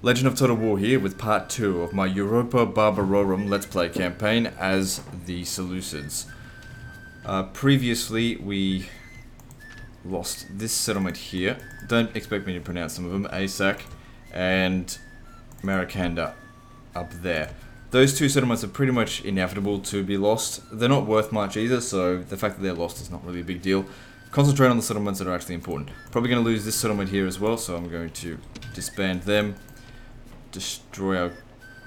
Legend of Total War here with part 2 of my Europa Barbarorum Let's Play campaign as the Seleucids. Previously we lost this settlement here. Don't expect me to pronounce some of them. Asak and Marikanda up there. Those two settlements are pretty much inevitable to be lost. They're not worth much either, so the fact that they're lost is not really a big deal. Concentrate on the settlements that are actually important. Probably going to lose this settlement here as well, so I'm going to disband them. Destroy our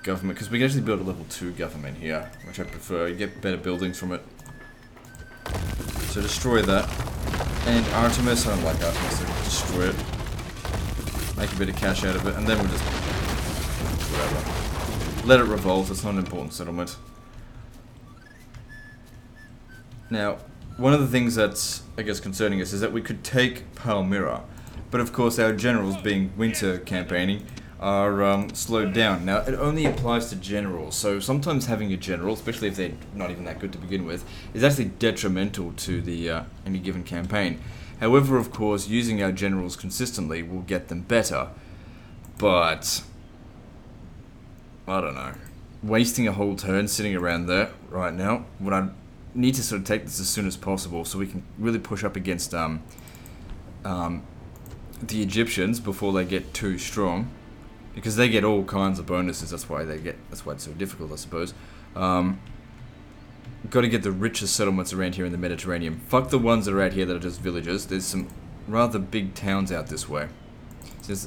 government, because we can actually build a level 2 government here, which I prefer. You get better buildings from it. So destroy that. And Artemis, I don't like Artemis, so destroy it. Make a bit of cash out of it, and then we'll just... whatever. Let it revolt, it's not an important settlement. Now, one of the things that's, I guess, concerning us is that we could take Palmyra, but of course our generals, being winter campaigning, are slowed down. Now, it only applies to generals, so sometimes having a general, especially if they're not even that good to begin with, is actually detrimental to the any given campaign. However, of course, using our generals consistently will get them better, but I don't know. Wasting a whole turn sitting around there right now, when I need to sort of take this as soon as possible so we can really push up against the Egyptians before they get too strong. Because they get all kinds of bonuses, that's why it's so difficult, I suppose. Got to get the richest settlements around here in the Mediterranean. Fuck the ones that are out here that are just villages. There's some rather big towns out this way.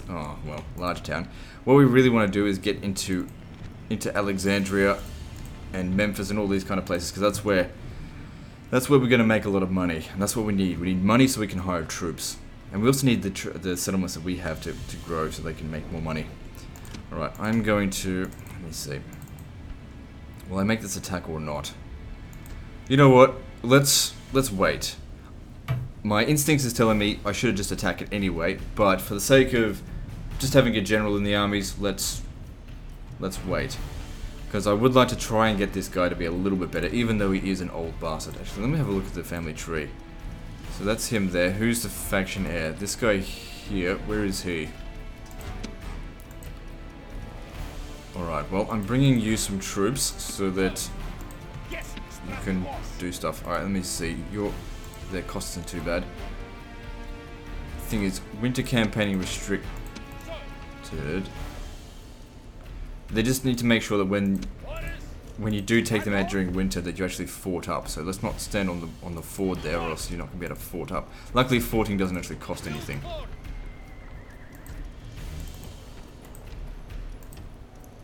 Oh, well, large town. What we really want to do is get into Alexandria and Memphis and all these kind of places, because that's where we're going to make a lot of money. And that's what we need. We need money so we can hire troops. And we also need the settlements that we have to grow so they can make more money. Alright, I'm going to... let me see. Will I make this attack or not? You know what? Let's wait. My instincts is telling me I should have just attacked it anyway, but for the sake of just having a general in the armies, let's wait. Because I would like to try and get this guy to be a little bit better, even though he is an old bastard. Actually, let me have a look at the family tree. So that's him there. Who's the faction heir? This guy here, where is he? Alright, well, I'm bringing you some troops so that you can do stuff. Alright, let me see. Their cost isn't too bad. The thing is, winter campaigning restricted. They just need to make sure that when you do take them out during winter that you actually fort up. So let's not stand on the ford there, or else you're not going to be able to fort up. Luckily, forting doesn't actually cost anything.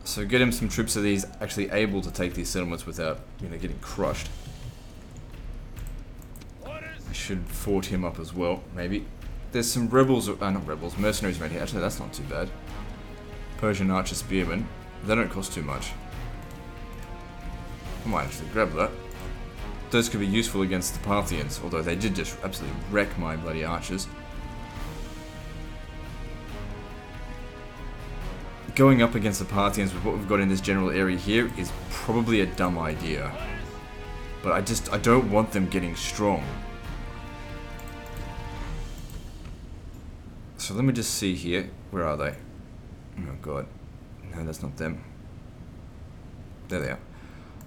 So get him some troops so that he's actually able to take these settlements without, getting crushed. I should fort him up as well, maybe. There's some rebels, not rebels, mercenaries around here. Actually, that's not too bad. Persian archer spearmen. They don't cost too much. I might actually grab that. Those could be useful against the Parthians, although they did just absolutely wreck my bloody archers. Going up against the Parthians with what we've got in this general area here is probably a dumb idea. But I don't want them getting strong. So let me just see here. Where are they? Oh god. No, that's not them. There they are.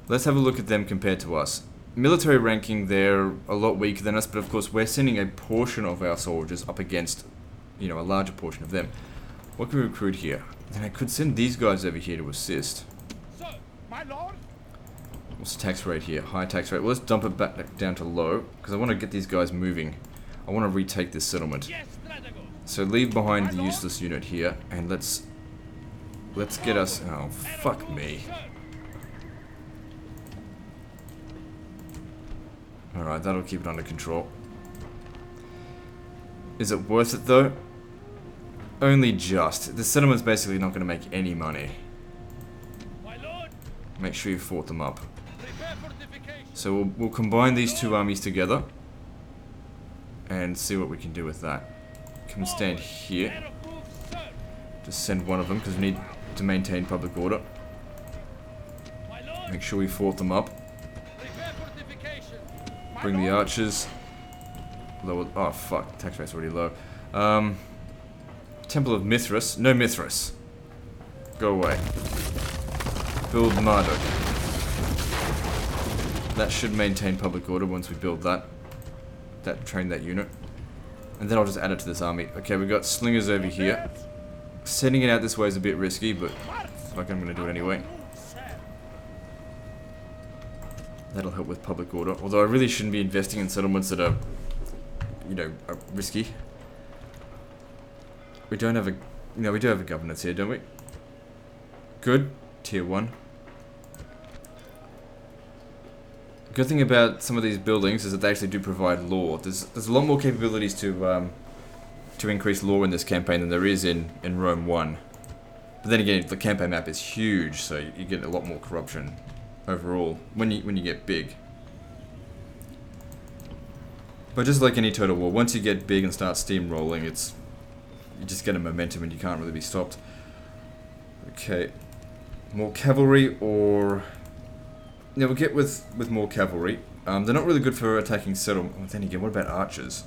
Let's have a look at them compared to us. Military ranking, they're a lot weaker than us, but of course we're sending a portion of our soldiers up against, a larger portion of them. What can we recruit here? Then I could send these guys over here to assist. So, my lord? What's the tax rate here? High tax rate. Well, let's dump it back down to low, because I want to get these guys moving. I want to retake this settlement. So leave behind the useless unit here, and let's get us... oh, fuck me. Alright, that'll keep it under control. Is it worth it, though? Only just. The settlement's basically not going to make any money. Make sure you fort them up. So we'll combine these two armies together and see what we can do with that. Come stand here. Just send one of them because we need to maintain public order. Make sure we fort them up. Bring the archers. Lower. Oh fuck, tax rate's already low. Temple of Mithras. No Mithras. Go away. Build Marduk. That should maintain public order once we build that. Train that unit. And then I'll just add it to this army. Okay, we've got slingers over here. Sending it out this way is a bit risky, but like I'm going to do it anyway. That'll help with public order. Although I really shouldn't be investing in settlements that are, you know, are risky. We don't have a... No, we do have a governance here, don't we? Good. Tier 1. Good thing about some of these buildings is that they actually do provide law. There's a lot more capabilities to increase law in this campaign than there is in Rome 1. But then again, the campaign map is huge, so you get a lot more corruption overall when you get big. But just like any total war, once you get big and start steamrolling, you just get a momentum and you can't really be stopped. Okay, more cavalry or... Yeah, we'll get with more cavalry. They're not really good for attacking settlement. Well, then again, what about archers?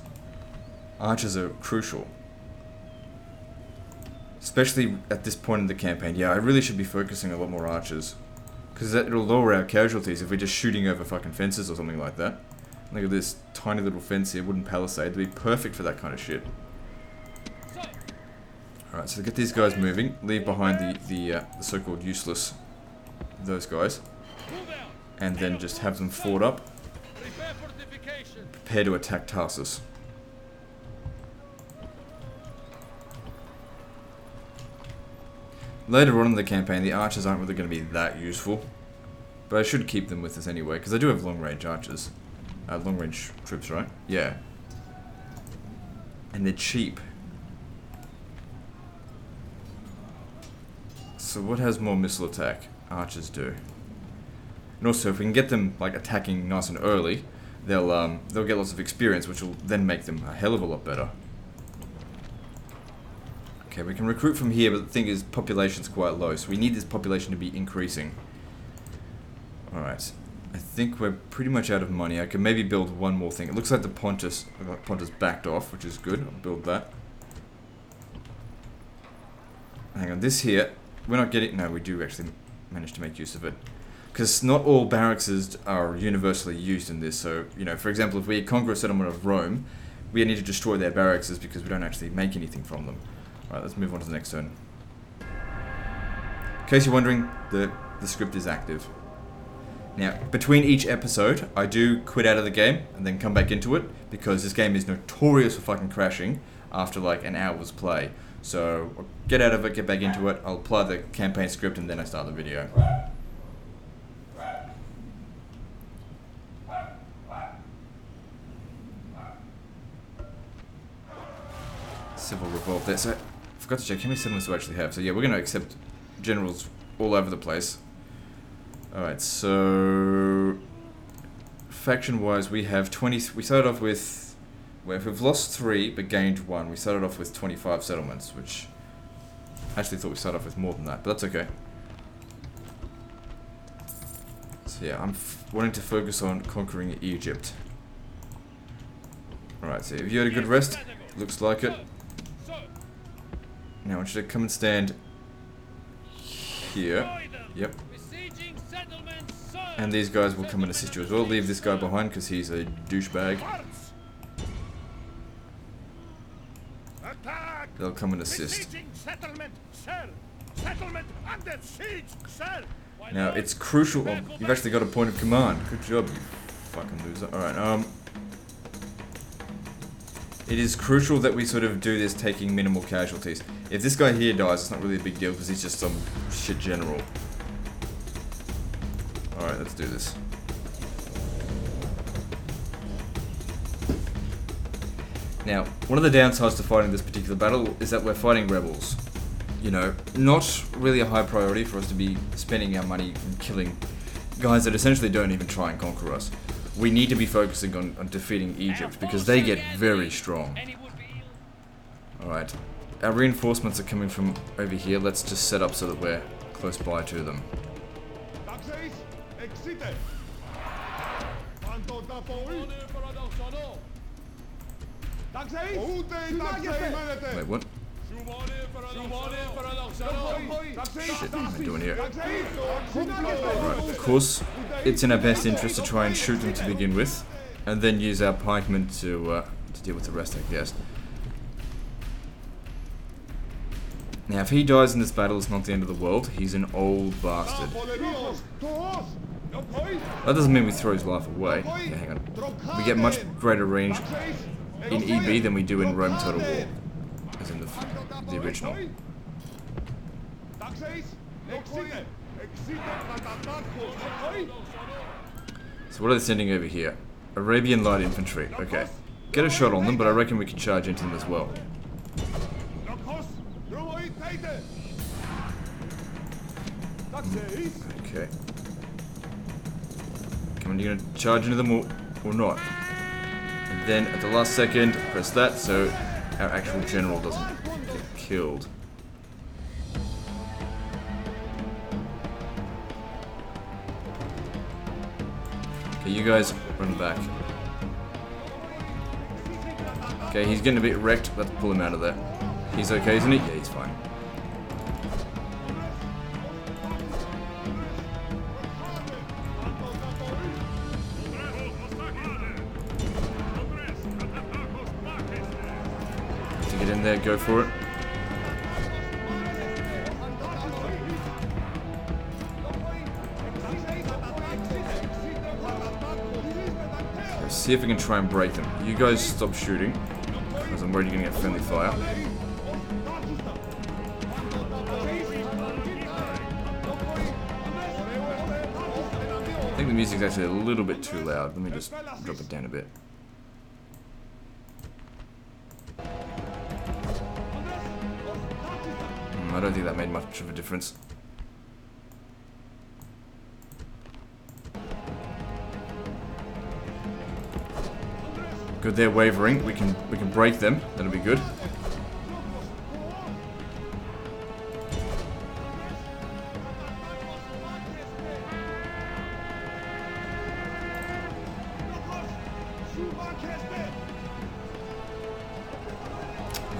Archers are crucial. Especially at this point in the campaign. Yeah, I really should be focusing a lot more archers. Because it'll lower our casualties if we're just shooting over fucking fences or something like that. Look at this tiny little fence here, wooden palisade. It'd be perfect for that kind of shit. Alright, so get these guys moving. Leave behind the so-called useless... those guys. And then just have them fort up. Prepare to attack Tarsus. Later on in the campaign, the archers aren't really going to be that useful. But I should keep them with us anyway, because I do have long-range archers. Long-range troops, right? Yeah. And they're cheap. So what has more missile attack? Archers do. And also, if we can get them like attacking nice and early, they'll get lots of experience, which will then make them a hell of a lot better. Okay, we can recruit from here, but the thing is, population's quite low, so we need this population to be increasing. Alright, I think we're pretty much out of money. I can maybe build one more thing. It looks like the Pontus backed off, which is good. I'll build that. Hang on, this here, we're not getting... No, we do actually manage to make use of it. Because not all barracks are universally used in this, so, you know, for example, if we conquer a settlement of Rome, we need to destroy their barracks because we don't actually make anything from them. Alright, let's move on to the next turn. In case you're wondering, the script is active. Now, between each episode, I do quit out of the game and then come back into it, because this game is notorious for fucking crashing after like an hour's play. So, I'll get out of it, get back into it, I'll apply the campaign script, and then I start the video. Civil revolt there. So, I forgot to check how many settlements do I actually have. So yeah, we're going to accept generals all over the place. Alright, so... faction-wise, we have 20... We started off with... well, we've lost 3, but gained 1. We started off with 25 settlements, which... I actually thought we started off with more than that, but that's okay. So yeah, I'm wanting to focus on conquering Egypt. Alright, so have you had a good rest? Looks like it. Now I want you to come and stand here. Yep. And these guys will come and assist you as well. Leave this guy behind because he's a douchebag. They'll come and assist. Now it's crucial. Oh, you've actually got a point of command. Good job, you fucking loser. Alright, it is crucial that we sort of do this taking minimal casualties. If this guy here dies, it's not really a big deal because he's just some shit general. Alright, let's do this. Now, one of the downsides to fighting this particular battle is that we're fighting rebels. You know, not really a high priority for us to be spending our money and killing guys that essentially don't even try and conquer us. We need to be focusing on defeating Egypt because they get very strong. Alright, our reinforcements are coming from over here. Let's just set up so that we're close by to them. Wait, what? Shit, what am I doing here? Right, of course, it's in our best interest to try and shoot them to begin with, and then use our pikemen to deal with the rest, I guess. Now, if he dies in this battle, it's not the end of the world. He's an old bastard. That doesn't mean we throw his life away. Yeah, hang on. We get much greater range in EB than we do in Rome Total War, as in the original. So what are they sending over here? Arabian Light Infantry. Okay. Get a shot on them, but I reckon we can charge into them as well. Okay. Come on, you're gonna charge into them or not. And then at the last second, press that so our actual general doesn't get killed. Okay, you guys run back. Okay, he's getting a bit wrecked. Let's pull him out of there. He's okay, isn't he? Yeah, he's fine. To get in there, go for it. Let's see if we can try and break them. You guys stop shooting, because I'm worried you're going to get friendly fire. I think the music's actually a little bit too loud. Let me just drop it down a bit. I don't think that made much of a difference. Good, they're wavering. We can break them. That'll be good.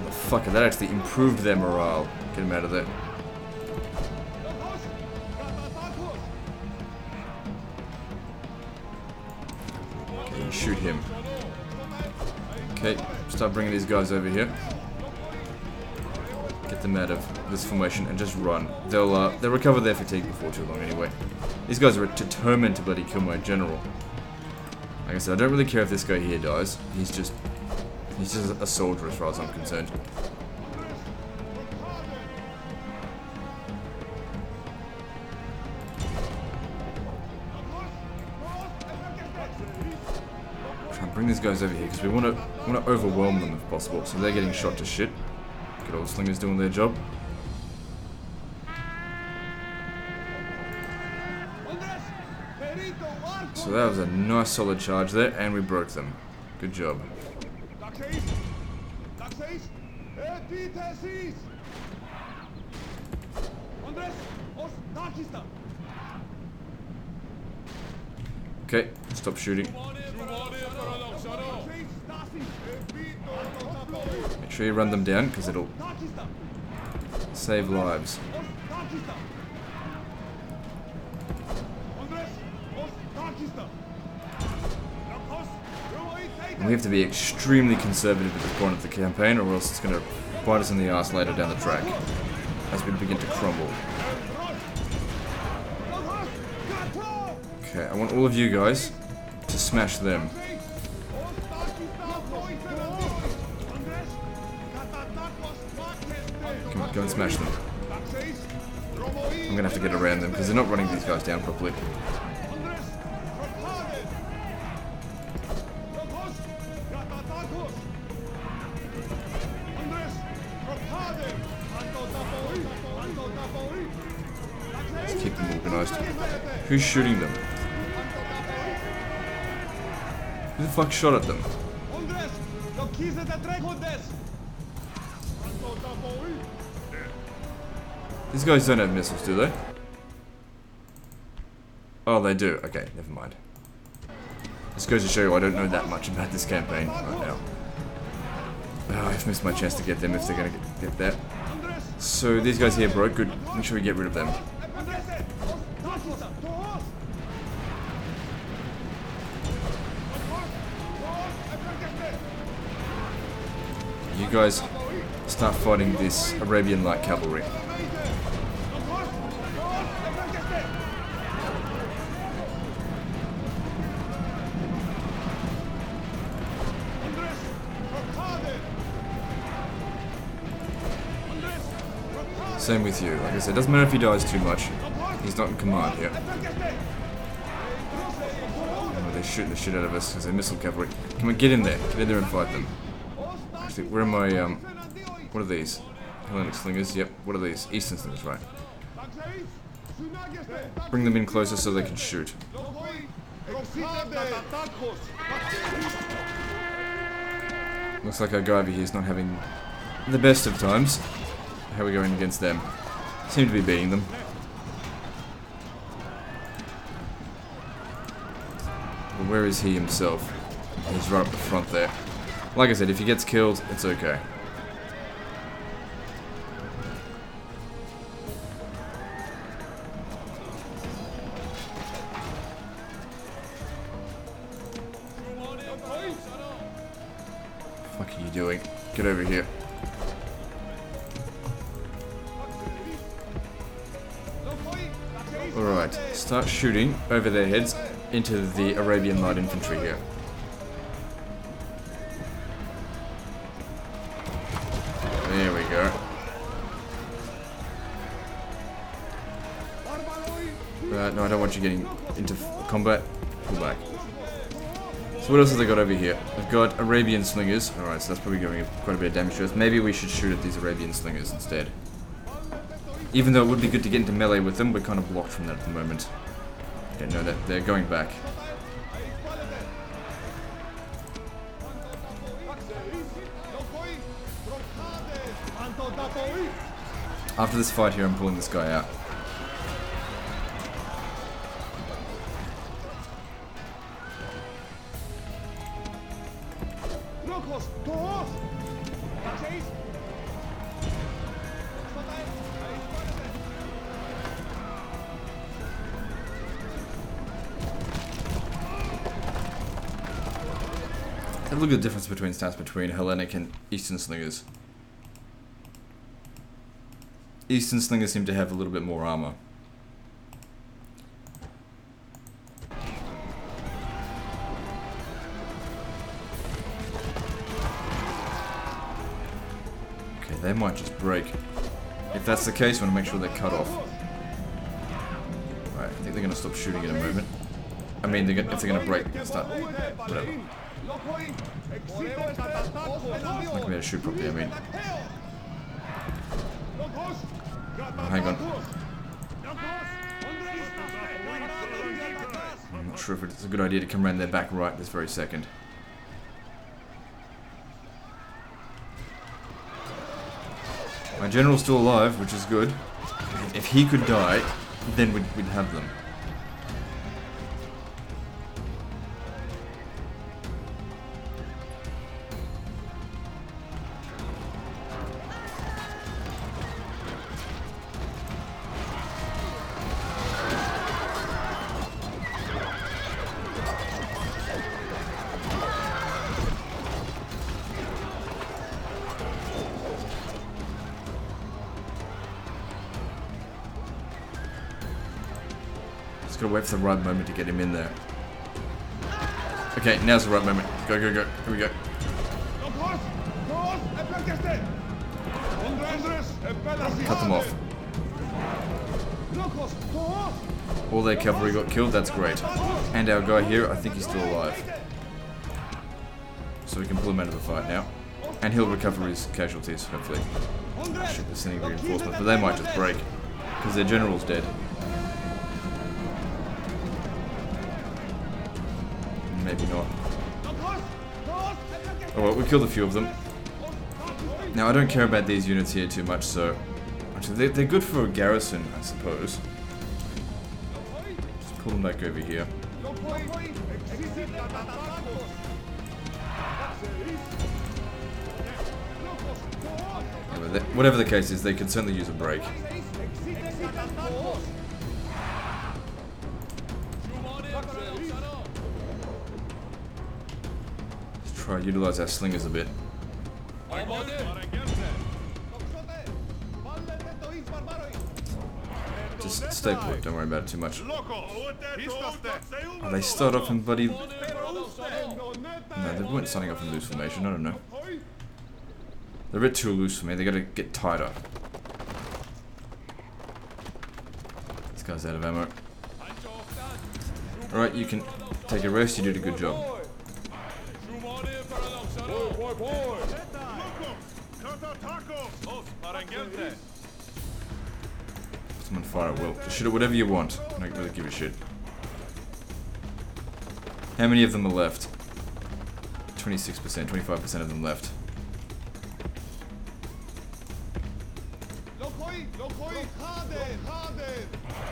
Motherfucker, that actually improved their morale. Get him out of there. Okay, you shoot him. Okay, start bringing these guys over here. Get them out of this formation and just run. They'll recover their fatigue before too long anyway. These guys are determined to bloody kill my general. Like I said, I don't really care if this guy here dies. He's just a soldier as far as I'm concerned. Bring these guys over here because we want to overwhelm them if possible, so they're getting shot to shit. Get all the slingers doing their job. So that was a nice solid charge there, and we broke them. Good job. Okay, stop shooting. Make sure you run them down, because it'll save lives. And we have to be extremely conservative at this point of the campaign, or else it's going to bite us in the ass later down the track, as we begin to crumble. Okay, I want all of you guys to smash them. Come on, go and smash them. I'm gonna have to get around them because they're not running these guys down properly. Let's keep them organised. Who's shooting them? Who the fuck shot at them? These guys don't have missiles, do they? Oh, they do. Okay, never mind. This goes to show you I don't know that much about this campaign right now. Oh, I've missed my chance to get them if they're going to get that. So these guys here broke. Good. Make sure we get rid of them. You guys start fighting this Arabian light cavalry. Same with you. Like I said, doesn't matter if he dies too much. He's not in command here. Oh, they're shooting the shit out of us because they're missile cavalry. Come on, get in there. Get in there and fight them. Actually, where are my, what are these? Hellenic slingers? Yep. What are these? Eastern slingers, right. Bring them in closer so they can shoot. Looks like our guy over here is not having the best of times. How are we going against them? Seem to be beating them. Well, where is he himself? He's right up the front there. Like I said, if he gets killed, it's okay. What the fuck are you doing? Get over here. Alright, start shooting over their heads into the Arabian light infantry here. There we go. No, I don't want you getting into combat. Pull back. So what else have they got over here? They've got Arabian slingers. Alright, so that's probably going quite a bit of damage to us. Maybe we should shoot at these Arabian slingers instead. Even though it would be good to get into melee with them, we're kind of blocked from that at the moment. Yeah, no, they're going back. After this fight here, I'm pulling this guy out. And look at the difference between stats between Hellenic and Eastern Slingers. Eastern Slingers seem to have a little bit more armor. Okay, they might just break. If that's the case, we want to make sure they're cut off. Right, I think they're going to stop shooting in a moment. I mean, if they're going to break, start. Whatever. I'm not going to be able to shoot properly, I mean. Oh, hang on. I'm not sure if it's a good idea to come around their back right this very second. My general's still alive, which is good. If he could die, then we'd have them. Just gotta wait for the right moment to get him in there. Okay, now's the right moment. Go, go, go. Here we go. Cut them off. All their cavalry got killed, that's great. And our guy here, I think he's still alive. So we can pull him out of the fight now. And he'll recover his casualties, hopefully. Shit, they're sending reinforcements, but they might just break. Because their general's dead. Maybe not. Oh well, we killed a few of them. Now, I don't care about these units here too much, so... Actually, they're good for a garrison, I suppose. Just pull them back over here. Anyway, whatever the case is, they can certainly use a break. Let's try and utilize our slingers a bit. Just stay put, don't worry about it too much. Oh, they start off in bloody... No, they weren't starting off in loose formation, I don't know. They're a bit too loose for me, they gotta get tighter. This guy's out of ammo. Alright, you can take a rest, you did a good job. Someone fire at will. Just shoot it whatever you want. I don't really give a shit. How many of them are left? 26%, 25% of them left.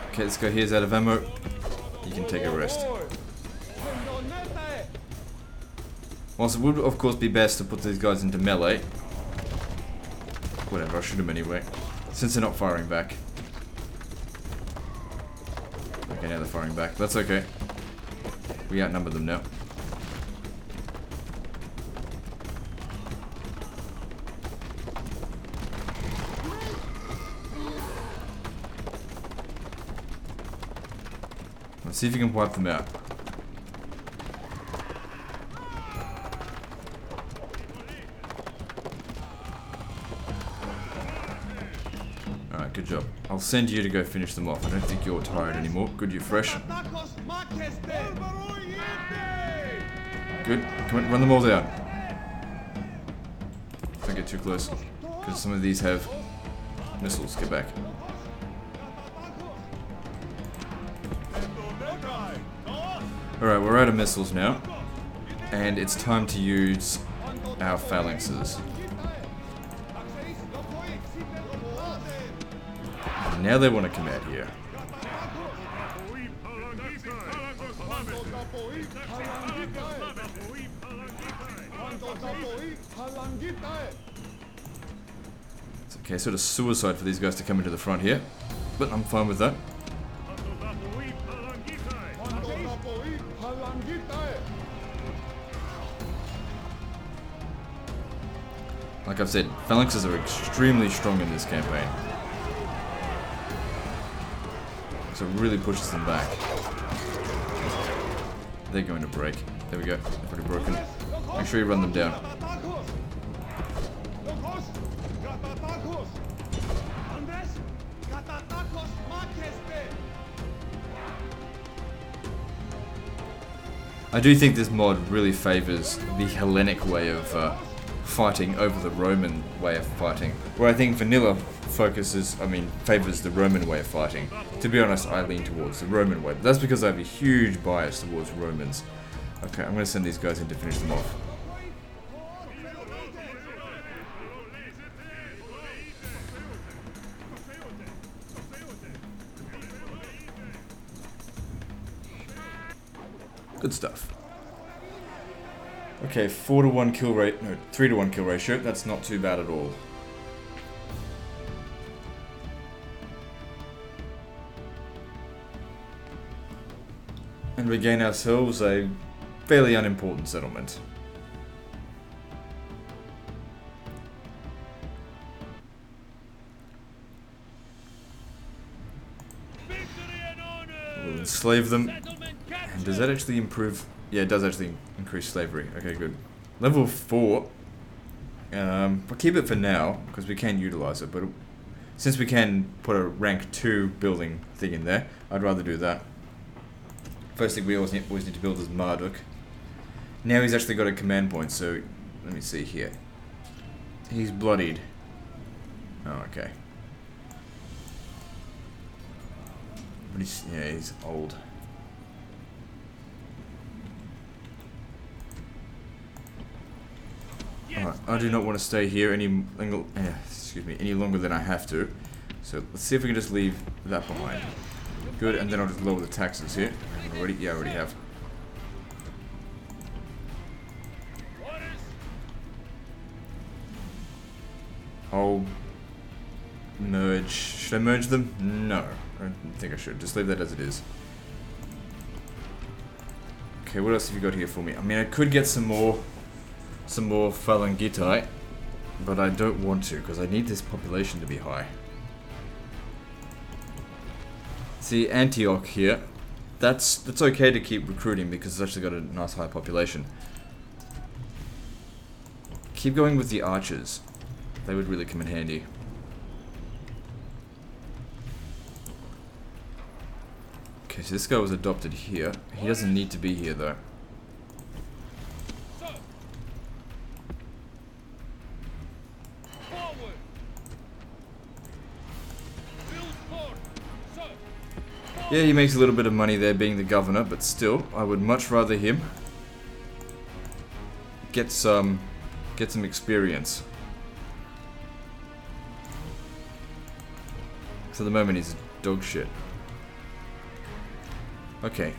Okay, this guy here's out of ammo. You can take a rest. Whilst it would of course be best to put these guys into melee. Whatever, I'll shoot them anyway. Since they're not firing back. Okay, now they're firing back. That's okay. We outnumber them now. Let's see if you can wipe them out. Alright, good job. I'll send you to go finish them off. I don't think you're tired anymore. Good, you're fresh. Good. Come on, run them all down. Don't get too close. Because some of these have missiles. Get back. Alright, we're out of missiles now. And it's time to use our phalanxes. And now they want to come out here. It's okay, sort of suicide for these guys to come into the front here. But I'm fine with that. Like I've said, phalanxes are extremely strong in this campaign. So it really pushes them back. They're going to break. There we go. They're pretty broken. Make sure you run them down. I do think this mod really favors the Hellenic way of fighting over the Roman way of fighting. Where I think vanilla favors the Roman way of fighting. To be honest, I lean towards the Roman way, but that's because I have a huge bias towards Romans. Okay, I'm going to send these guys in to finish them off. Good stuff. Okay, 4-to-1 kill rate, no, 3-to-1 kill ratio. That's not too bad at all. And we gain ourselves a fairly unimportant settlement. We'll enslave them. And does that actually improve? Yeah, it does actually increase slavery. Okay, good. Level 4. I'll keep it for now, because we can utilize it, but since we can put a rank 2 building thing in there, I'd rather do that. First thing we always need to build is Marduk. Now he's actually got a command point, so let me see here. He's bloodied. Oh, okay. But he's old. Alright, I do not want to stay here any longer than I have to. So let's see if we can just leave that behind. Good, and then I'll just lower the taxes here. Already? Yeah, I already have. I'll merge. Should I merge them? No. I don't think I should. Just leave that as it is. Okay, what else have you got here for me? I mean, I could get some more Phalangitai, but I don't want to because I need this population to be high. See, Antioch here, that's okay to keep recruiting because it's actually got a nice high population. Keep going with the archers. They would really come in handy. Okay, so this guy was adopted here. He doesn't need to be here though. Yeah, he makes a little bit of money there being the governor, but still, I would much rather him get some experience. So at the moment he's dog shit. Okay,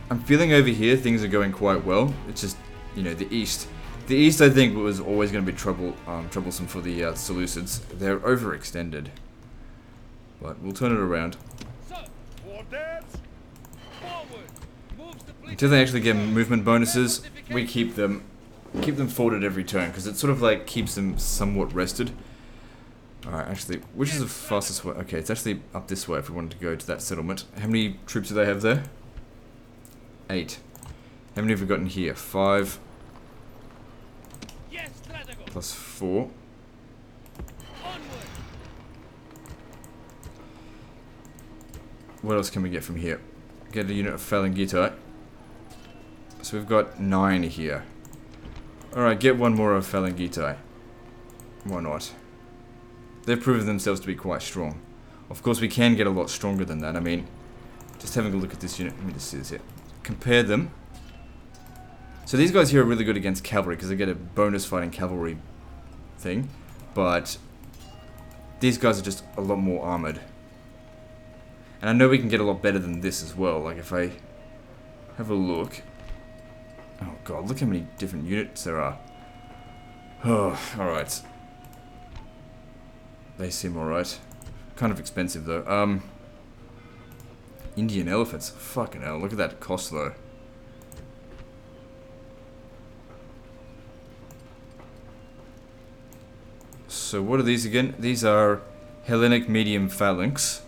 I'm feeling over here things are going quite well. It's just, you know, the east. The east I think was always going to be troublesome for the Seleucids. They're overextended, but we'll turn it around. Until they actually get movement bonuses, we keep them forwarded every turn because it sort of like keeps them somewhat rested. Alright, actually, which is the fastest way? Okay, it's actually up this way if we wanted to go to that settlement. How many troops do they have there? 8. How many have we gotten here? 5 plus 4. What else can we get from here? Get a unit of Phalangitai. So we've got 9 here. Alright, get one more of Phalangitai. Why not? They've proven themselves to be quite strong. Of course, we can get a lot stronger than that. I mean, just having a look at this unit. Let me just see this here. Compare them. So these guys here are really good against cavalry because they get a bonus fighting cavalry thing. But these guys are just a lot more armored. And I know we can get a lot better than this as well. Like if I have a look. Oh god, look how many different units there are. Oh, alright. They seem alright. Kind of expensive though. Indian elephants. Fucking hell, look at that cost though. So what are these again? These are Hellenic medium phalanx.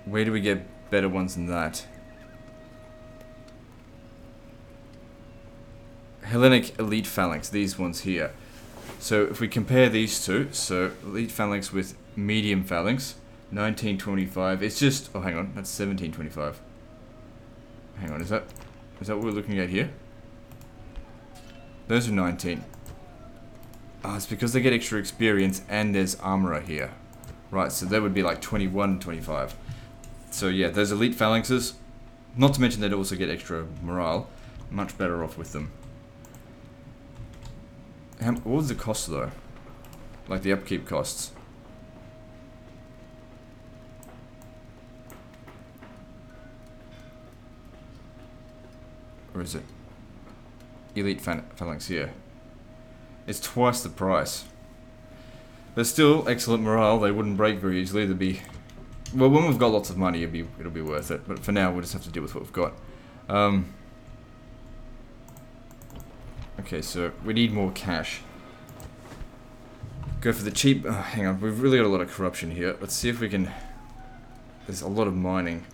Where do we get better ones than that? Hellenic elite phalanx, these ones here. So if we compare these two, so elite phalanx with medium phalanx, 1925. It's just, oh hang on, that's 1725. Hang on, is that what we're looking at here? Those are 19. Ah, it's because they get extra experience and there's armorer here. Right, so that would be like 21, 25. So yeah, those elite phalanxes, not to mention they'd also get extra morale, much better off with them. What was the cost though? Like the upkeep costs? Or is it elite phalanx here? It's twice the price. But still, excellent morale. They wouldn't break very easily. They'd be... Well, when we've got lots of money, it'll be worth it. But for now, we'll just have to deal with what we've got. Okay, so we need more cash. Go for the cheap... Oh, hang on, we've really got a lot of corruption here. Let's see if we can... There's a lot of mining.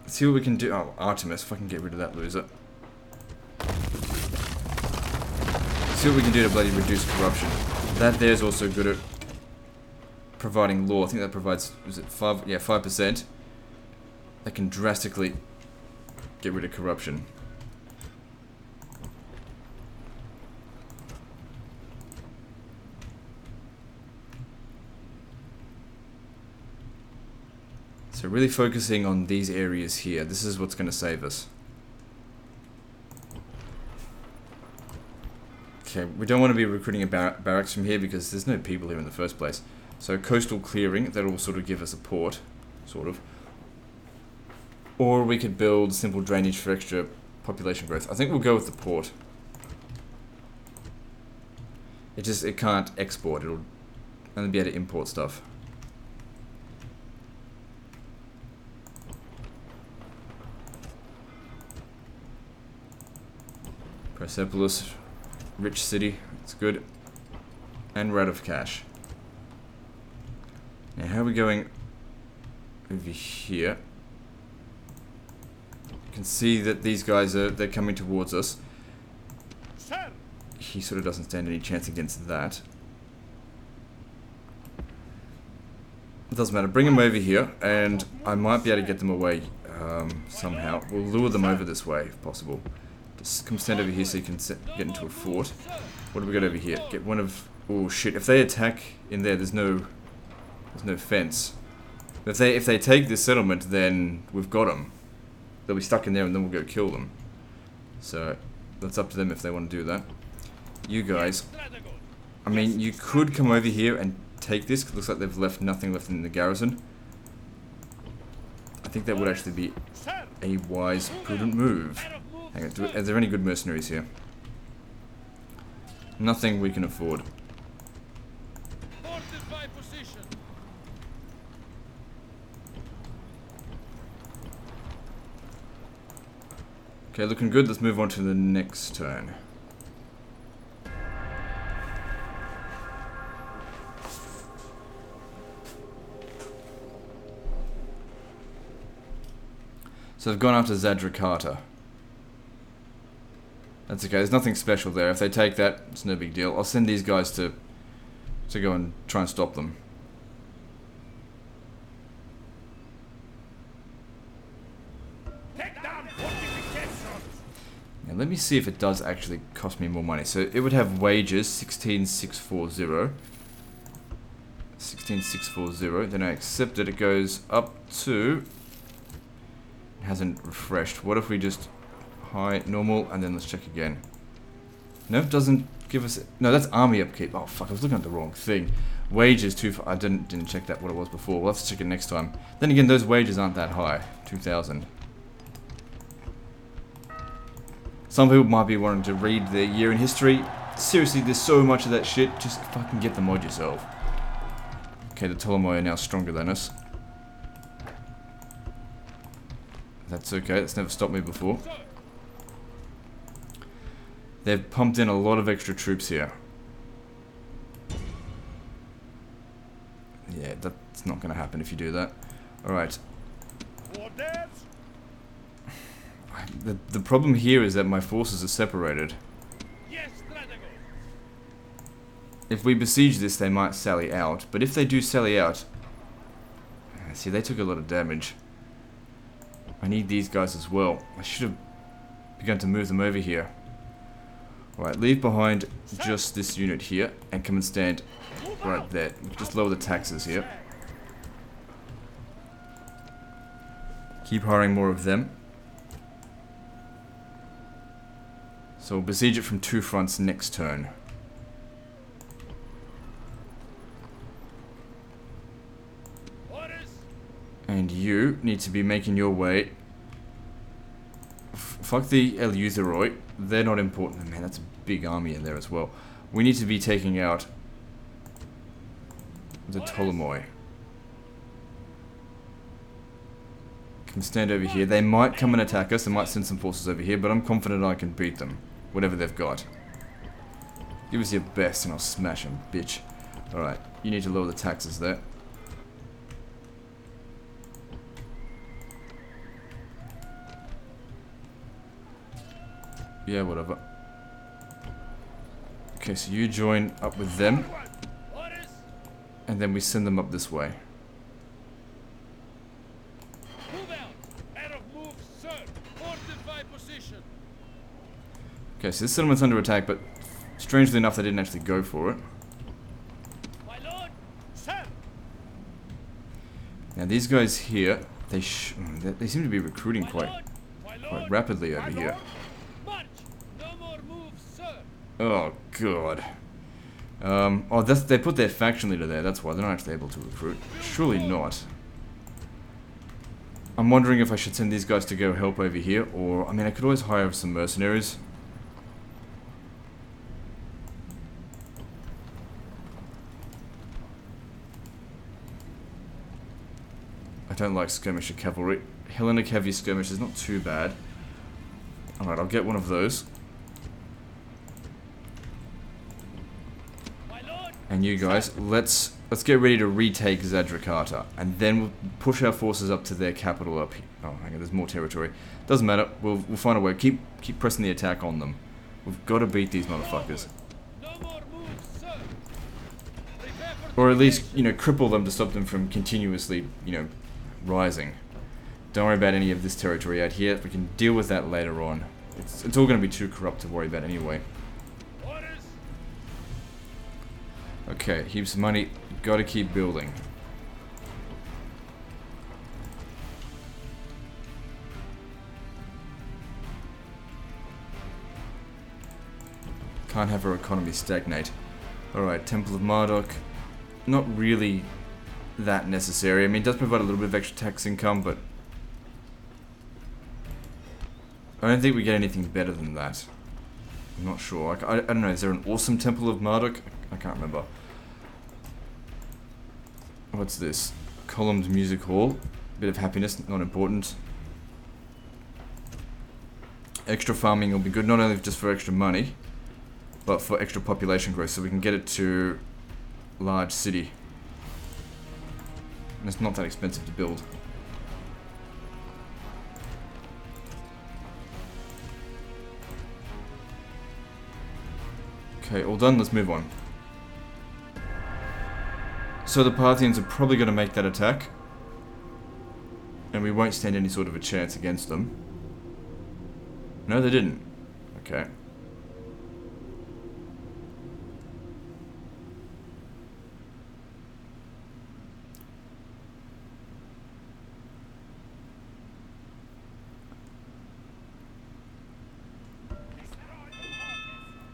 Let's see what we can do. Oh, Artemis, if I can get rid of that loser. Let's see what we can do to bloody reduce corruption. That there's also good at providing law. I think that provides, is it 5? Yeah, 5%. That can drastically get rid of corruption. So really focusing on these areas here. This is what's going to save us. Okay, we don't want to be recruiting a barracks from here because there's no people here in the first place. So coastal clearing, that will sort of give us a port, sort of. Or we could build simple drainage for extra population growth. I think we'll go with the port. It can't export. It'll only be able to import stuff. Persepolis, rich city. It's good. And we're out of cash. Now, how are we going over here? You can see that these guys they're coming towards us. Sir. He sort of doesn't stand any chance against that. It doesn't matter. Bring them over here, and I might be able to get them away somehow. We'll lure them over this way, if possible. Just come stand over here so you can get into a fort. What do we got over here? Get one of... Oh shit! If they attack in there, there's no fence. If they take this settlement, then we've got them. They'll be stuck in there, and then we'll go kill them. So that's up to them if they want to do that. You guys, I mean, you could come over here and take this. 'Cause it looks like they've left nothing left in the garrison. I think that would actually be a wise, prudent move. Hang on, are there any good mercenaries here? Nothing we can afford. Okay, looking good. Let's move on to the next turn. So they've gone after Zadrakata. That's okay, there's nothing special there. If they take that, it's no big deal. I'll send these guys to go and try and stop them. Take down fortifications. Now let me see if it does actually cost me more money. So it would have wages, 16,640. 16,640. Then I accept it, it goes up to... It hasn't refreshed. What if we just... High, normal, and then let's check again. No, it doesn't give us... No, that's army upkeep. Oh, fuck, I was looking at the wrong thing. Wages, I didn't check that what it was before. We'll have to check it next time. Then again, those wages aren't that high. 2,000. Some people might be wanting to read their year in history. Seriously, there's so much of that shit. Just fucking get the mod yourself. Okay, the Ptolemy are now stronger than us. That's okay, that's never stopped me before. They've pumped in a lot of extra troops here. Yeah, that's not going to happen if you do that. Alright. The problem here is that my forces are separated. If we besiege this, they might sally out. But if they do sally out... See, they took a lot of damage. I need these guys as well. I should have begun to move them over here. Alright, leave behind just this unit here and come and stand right there. Just lower the taxes here. Keep hiring more of them. So we'll besiege it from 2 fronts next turn. And you need to be making your way... Fuck the Eleutheroi. They're not important. Man, that's a big army in there as well. We need to be taking out the Ptolemy. Come stand over here. They might come and attack us. They might send some forces over here, but I'm confident I can beat them. Whatever they've got. Give us your best and I'll smash them, bitch. Alright, you need to lower the taxes there. Yeah, whatever. Okay, so you join up with them. And then we send them up this way. Okay, so this settlement's under attack, but strangely enough, they didn't actually go for it. Now these guys here, they seem to be recruiting quite rapidly over here. Oh god. Oh, they put their faction leader there. That's why they're not actually able to recruit. Surely not. I'm wondering if I should send these guys to go help over here, or I mean, I could always hire some mercenaries. I don't like skirmisher cavalry. Hellenic heavy skirmish is not too bad. Alright, I'll get one of those. And you guys, let's get ready to retake Zadrakata, and then we'll push our forces up to their capital up here. Oh, hang on, there's more territory. Doesn't matter. We'll find a way. Keep pressing the attack on them. We've got to beat these motherfuckers, or at least, you know, cripple them to stop them from continuously, you know, rising. Don't worry about any of this territory out here. We can deal with that later on. It's all going to be too corrupt to worry about anyway. Okay, heaps of money. Got to keep building. Can't have our economy stagnate. Alright, Temple of Marduk. Not really that necessary. I mean, it does provide a little bit of extra tax income, but I don't think we get anything better than that. I'm not sure. I don't know. Is there an awesome Temple of Marduk? I can't remember. What's this? Columned Music Hall. Bit of happiness, not important. Extra farming will be good, not only just for extra money, but for extra population growth, so we can get it to large city. And it's not that expensive to build. Okay, all done, let's move on. So the Parthians are probably going to make that attack, and we won't stand any sort of a chance against them. No, they didn't. Okay.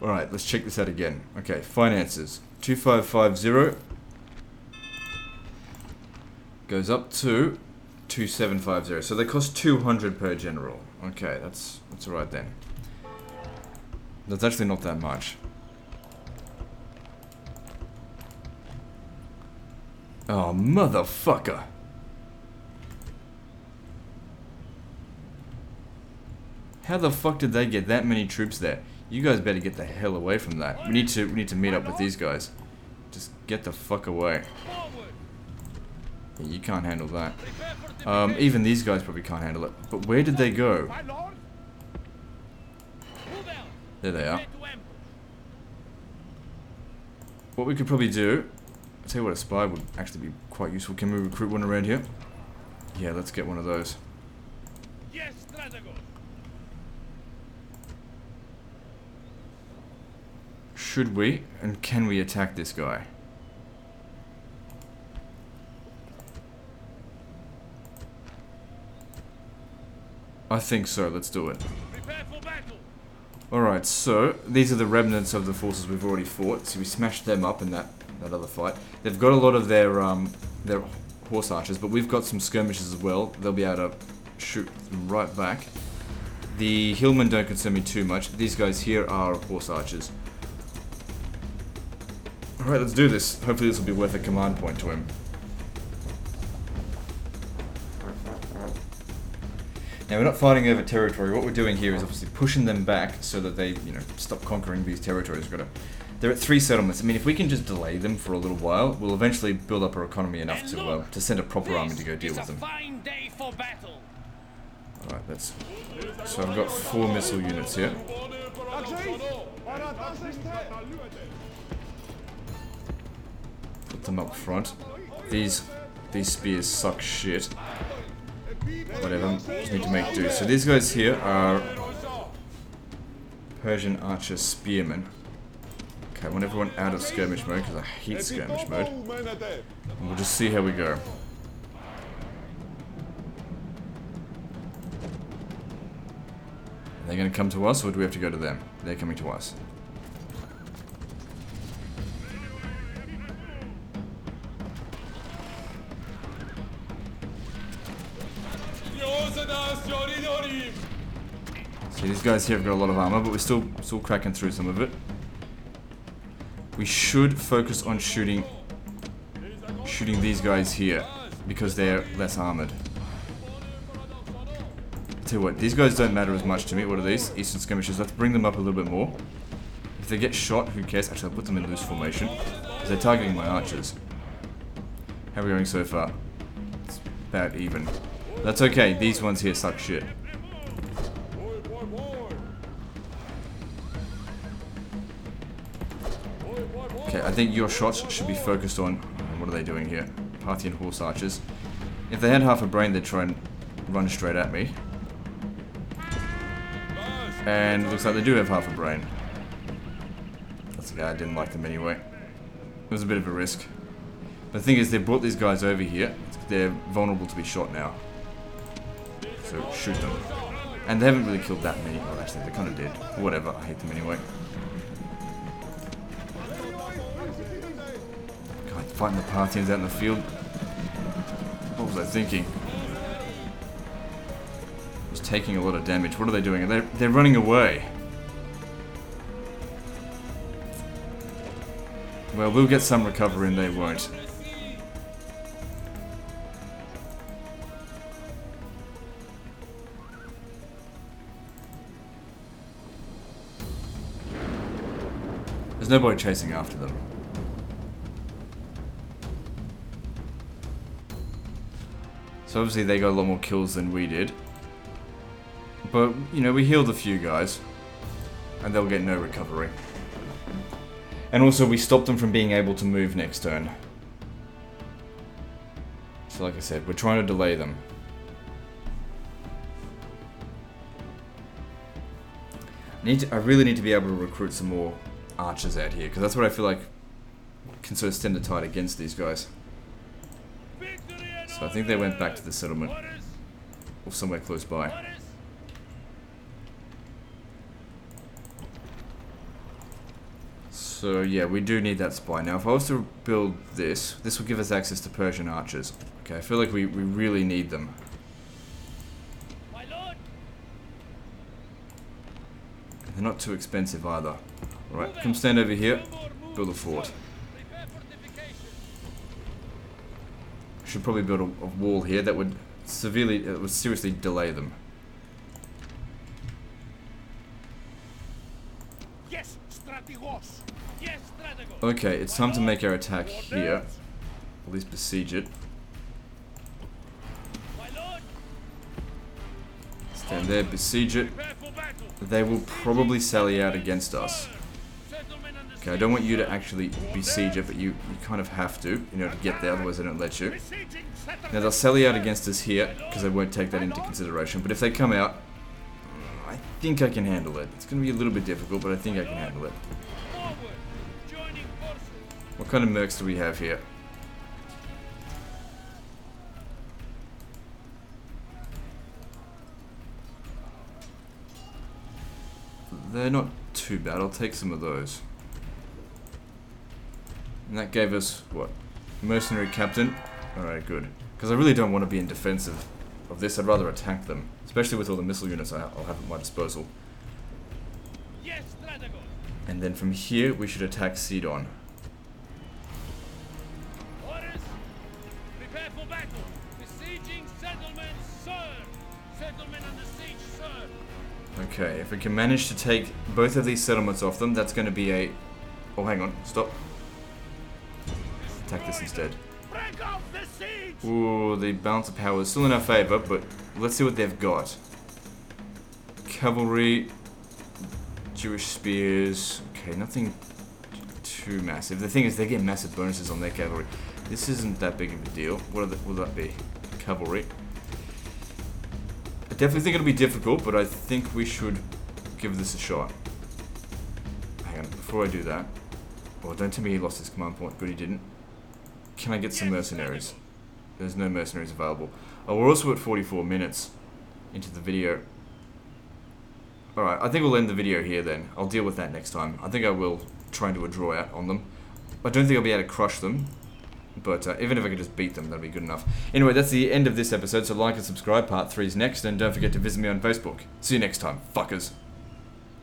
Alright, let's check this out again. Okay, finances. 2550 goes up to 2750. So they cost 200 per general. Okay, that's alright then. That's actually not that much. Oh, motherfucker. How the fuck did they get that many troops there? You guys better get the hell away from that. We need to meet up with these guys. Just get the fuck away. Yeah, you can't handle that. Even these guys probably can't handle it. But where did they go? There they are. What we could probably do, I'll tell you what, a spy would actually be quite useful. Can we recruit one around here? Yeah, let's get one of those. Yes, Should we, and can we attack this guy? I think so, let's do it. Alright, so these are the remnants of the forces we've already fought. So we smashed them up in that other fight. They've got a lot of their horse archers, but we've got some skirmishes as well. They'll be able to shoot them right back. The hillmen don't concern me too much. These guys here are horse archers. Alright, let's do this. Hopefully this will be worth a command point to him. Now, we're not fighting over territory. What we're doing here is obviously pushing them back so that they, you know, stop conquering these territories. They're at 3 settlements. I mean, if we can just delay them for a little while, we'll eventually build up our economy enough to send a proper army to go deal with them. Alright, let's... So I've got 4 missile units here. Put them up front. These spears suck shit. Whatever, just need to make do. So these guys here are Persian archer spearmen. Okay, I want everyone out of skirmish mode because I hate skirmish mode. And we'll just see how we go. Are they going to come to us, or do we have to go to them? They're coming to us. See, these guys here have got a lot of armor, but we're still cracking through some of it. We should focus on shooting these guys here. because they're less armored. Tell you what, these guys don't matter as much to me. What are these? Eastern skirmishers. Let's bring them up a little bit more. If they get shot, who cares? Actually, I'll put them in loose formation. Because they're targeting my archers. How are we going so far? It's about even. That's okay. These ones here suck shit. Okay, I think your shots should be focused on... What are they doing here? Parthian horse archers. If they had half a brain, they'd try and run straight at me. And it looks like they do have half a brain. That's okay, I didn't like them anyway. It was a bit of a risk. But the thing is, they brought these guys over here. They're vulnerable to be shot now. So shoot them. And they haven't really killed that many. Well, actually, they kind of did. Whatever, I hate them anyway. God, fighting the Parthians out in the field. What was I thinking? Taking a lot of damage. What are they doing? They're running away. Well, we'll get some recovery and they won't. There's nobody chasing after them. So obviously they got a lot more kills than we did. But, you know, we healed a few guys. And they'll get no recovery. And also, we stopped them from being able to move next turn. So like I said, we're trying to delay them. I really need to be able to recruit some more archers out here. Because that's what I feel like can sort of stem the tide against these guys. So I think they went back to the settlement. Or somewhere close by. So yeah, we do need that spy. Now if I was to build this will give us access to Persian archers. Okay, I feel like we really need them. My lord. And they're not too expensive either. Alright, come stand over here, build a fort. Should probably build a wall here that would seriously delay them. Yes, strategos. Okay, it's time to make our attack here. At least besiege it. Stand there, besiege it. They will probably sally out against us. Okay, I don't want you to actually besiege it, but you kind of have to, you know, to get there, otherwise they don't let you. Now they'll sally out against us here, because they won't take that into consideration, but if they come out, I think I can handle it. It's going to be a little bit difficult, but I think I can handle it. What kind of mercs do we have here? They're not too bad. I'll take some of those. And that gave us, what? Mercenary captain? Alright, good. Because I really don't want to be in defensive of this. I'd rather attack them. Especially with all the missile units I'll have at my disposal. And then from here, we should attack Sidon. Okay, if we can manage to take both of these settlements off them, that's going to be a... Oh, hang on, stop. Attack this instead. Ooh, the balance of power is still in our favor, but let's see what they've got. Cavalry, Jewish spears. Okay, nothing too massive. The thing is, they get massive bonuses on their cavalry. This isn't that big of a deal. What will that be? Cavalry. I definitely think it'll be difficult, but I think we should give this a shot. Hang on, before I do that... Oh, don't tell me he lost his command point. Good, he didn't. Can I get some mercenaries? There's no mercenaries available. Oh, we're also at 44 minutes into the video. Alright, I think we'll end the video here then. I'll deal with that next time. I think I will try and do a draw out on them. I don't think I'll be able to crush them. But even if I could just beat them, that'd be good enough. Anyway, that's the end of this episode, so like and subscribe. Part 3 is next, and don't forget to visit me on Facebook. See you next time, fuckers.